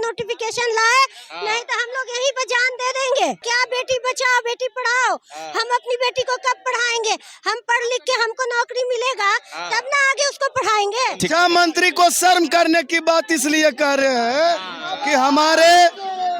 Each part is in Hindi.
नोटिफिकेशन लाए, नहीं तो हम लोग यहीं पर जान दे देंगे। क्या बेटी बचाओ बेटी पढ़ाओ, हम अपनी बेटी को कब पढ़ाएंगे? हम पढ़ लिख के हमको नौकरी मिलेगा तब ना आगे उसको पढ़ाएंगे। शिक्षा मंत्री को शर्म करने की बात इसलिए कह रहे हैं कि हमारे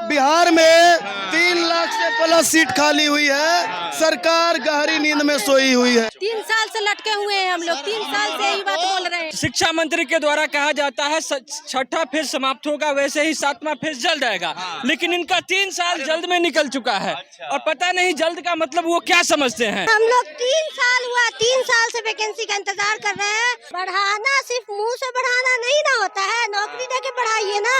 बिहार में 3 लाख से प्लस सीट खाली हुई है, सरकार गहरी नींद में सोई हुई है। 3 साल से लटके हुए हैं हम लोग, 3 साल से यही बात बोल रहे हैं। शिक्षा मंत्री के द्वारा कहा जाता है छठा फेज समाप्त होगा, वैसे ही 7वां फेज जल्द आएगा, लेकिन इनका 3 साल जल्द में निकल चुका है और पता नहीं जल्द का मतलब वो क्या समझते हैं। हम लोग 3 साल हुआ, 3 साल से वैकेंसी का इंतजार कर रहे हैं। बढ़ाना सिर्फ मुंह से बढ़ाना नहीं ना होता है, नौकरी देके बढ़ाइए ना।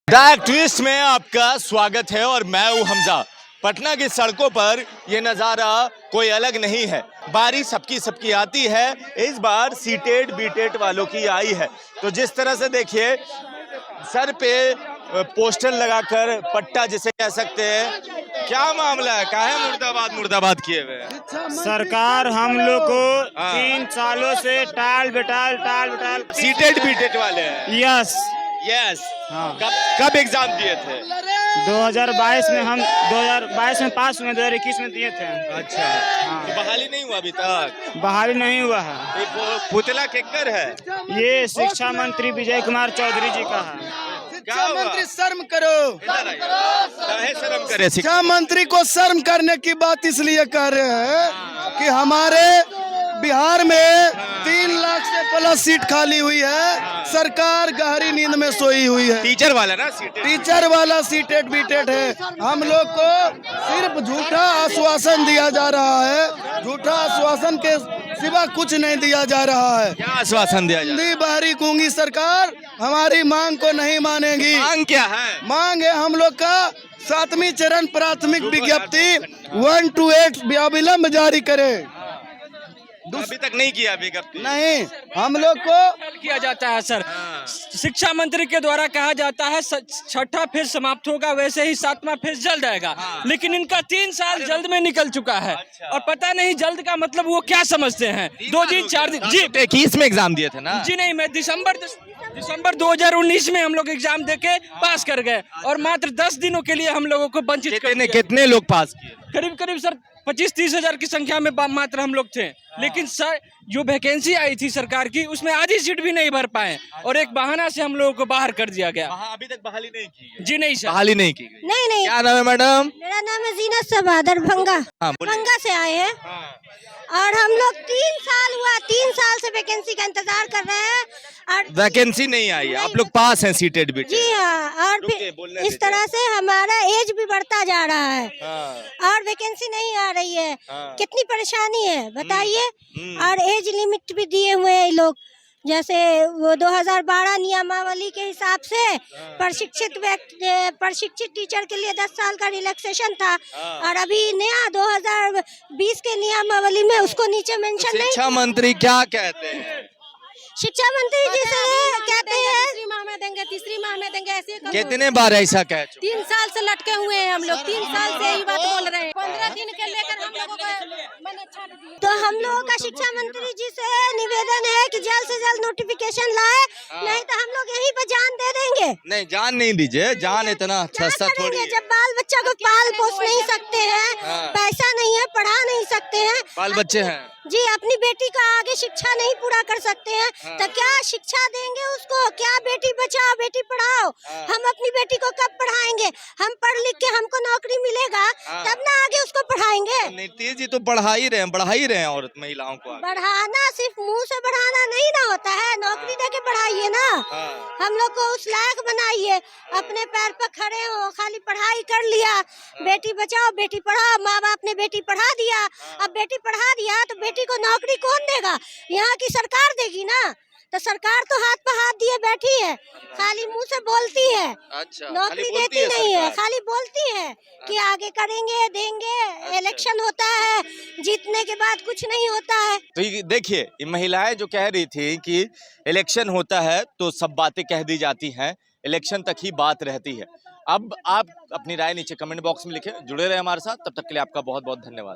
द ट्विस्ट में आपका स्वागत है और मैं हूं हमजा। पटना की सड़कों पर ये नज़ारा कोई अलग नहीं है, बारी सबकी आती है। इस बार सीटेड बीटेड वालों की आई है। तो जिस तरह से देखिए सर पे पोस्टर लगाकर पट्टा जिसे कह सकते हैं, क्या मामला है? काहे मुर्दाबाद किए हुए हैं? सरकार हम लोग को 3 सालों से टाल बेटाल सीटेड बीटेड वाले हैं। यस हाँ। कब एग्जाम दिए थे? 2022 में हम 2022 में पास हुए, 2021 में दिए थे। अच्छा हाँ। तो बहाली नहीं हुआ अभी तक? बहाली नहीं हुआ है। ये पुतला केकर है? ये शिक्षा मंत्री विजय कुमार चौधरी जी का है। शिक्षा मंत्री शर्म करो, काहे शर्म करे? शिक्षा मंत्री को शर्म करने की बात इसलिए कह रहे हैं कि हमारे बिहार में 3 लाख से प्लस सीट खाली हुई है, सरकार गहरी नींद में सोई हुई है। टीचर वाला ना टीचर वाला सीटेड बीटेड है। हम लोग को सिर्फ झूठा आश्वासन दिया जा रहा है, झूठा आश्वासन के सिवा कुछ नहीं दिया जा रहा है। क्या आश्वासन दिया जा रहा है? हिंदी बहरी गूंगी सरकार हमारी मांग को नहीं मानेगी। मांग क्या है? मांग है हम लोग का 7वीं चरण प्राथमिक विज्ञप्ति 1 to 8 अविलंब जारी करे। अभी तक नहीं किया विज्ञप्ति? नहीं, हम लोग को किया जाता है सर। शिक्षा मंत्री के द्वारा कहा जाता है छठा फेज समाप्त होगा, वैसे ही 7वां फेज जल्द आएगा, लेकिन इनका 3 साल जल्द में निकल चुका है और पता नहीं जल्द का मतलब वो क्या समझते हैं। 2 दिन 4 दिन जी 21 में एग्जाम दिए थे ना? जी नहीं, मैं दिसंबर 2019 में हम लोग एग्जाम देके पास कर गए और मात्र 10 दिनों के लिए हम लोगों को वंचित कर दिया। कितने लोग पास किए? करीब सर 25-30 हजार की संख्या में मात्र हम लोग थे, लेकिन सर जो वैकेंसी आई थी सरकार की उसमें आधी सीट भी नहीं भर पाए और एक बहाना से हम लोगों को बाहर कर दिया गया। अभी तक बहाली नहीं की है? जी नहीं सर, बहाली नहीं की गई। नहीं। क्या नाम है मैडम? मेरा नाम है जीनत सबा, दरभंगा से आए हैं। और हम लोग 3 साल हुआ, 3 साल से वैकेंसी का इंतजार कर रहे हैं और वैकेंसी नहीं आई है। आप लोग पास हैं सीटेड बीटेड? जी हाँ। और फिर इस तरह से हमारा एज भी बढ़ता जा रहा है और वैकेंसी नहीं आ रही है। कितनी परेशानी है बताइए। और एज लिमिट भी दिए हुए हैं लोग, जैसे वो 2012 नियमावली के हिसाब से प्रशिक्षित टीचर के लिए 10 साल का रिलैक्सेशन था और अभी नया 2020 के नियमावली में उसको नीचे मेंशन नहीं। शिक्षा मंत्री क्या कहते हैं? शिक्षा मंत्री जी से कहते हैं तीसरी माह में देंगे ऐसे। कितने बार ऐसा कह चुके? 3 साल से लटके हुए हैं हम लोग, 3 साल से यही बात बोल रहे हैं। 15 दिन के लेकर हम लोगों को तो हम लोगों का शिक्षा मंत्री जी से निवेदन है कि जल्द से जल्द नोटिफिकेशन लाए, नहीं तो हम लोग यहीं पर जान दे देंगे। नहीं, जान नहीं दीजिए, जान इतना सस्ता थोड़ी है। जब बाल बच्चा को पाल पोस नहीं सकते हैं, पैसा नहीं है, पढ़ा नहीं सकते हैं, बाल बच्चे हैं जी, अपनी बेटी का आगे शिक्षा नहीं पूरा कर सकते हैं, तो क्या शिक्षा देंगे उसको? क्या बेटी बचाओ बेटी पढ़ाओ, हम अपनी बेटी को कब पढ़ाएंगे? हम पढ़ लिख के हमको नौकरी मिलेगा तब ना आगे उसको पढ़ाएंगे। नीतीश जी तो बढ़ा ही रहे हैं औरत महिलाओं को। बढ़ाना सिर्फ मुंह से बढ़ाना नहीं ना होता है, नौकरी देके बढ़ाइए ना। हम लोग को उस लायक बनाइए, अपने पैर पर खड़े हो। खाली पढ़ाई कर लिया, बेटी बचाओ बेटी पढ़ाओ, माँ बाप ने बेटी पढ़ा दिया, अब बेटी पढ़ा दिया तो बेटी को नौकरी कौन देगा? यहाँ की सरकार देगी ना। तो सरकार तो हाथ पर हाथ दिए बैठी है, खाली मुंह से बोलती है। अच्छा, नौकरी देती नहीं है, खाली बोलती है कि आगे करेंगे देंगे। अच्छा। इलेक्शन होता है, जीतने के बाद कुछ नहीं होता है। तो देखिए, ये महिलाएं जो कह रही थी कि इलेक्शन होता है तो सब बातें कह दी जाती हैं, इलेक्शन तक ही बात रहती है। अब आप अपनी राय नीचे कमेंट बॉक्स में लिखें। जुड़े रहे हमारे साथ, तब तक के लिए आपका बहुत बहुत धन्यवाद।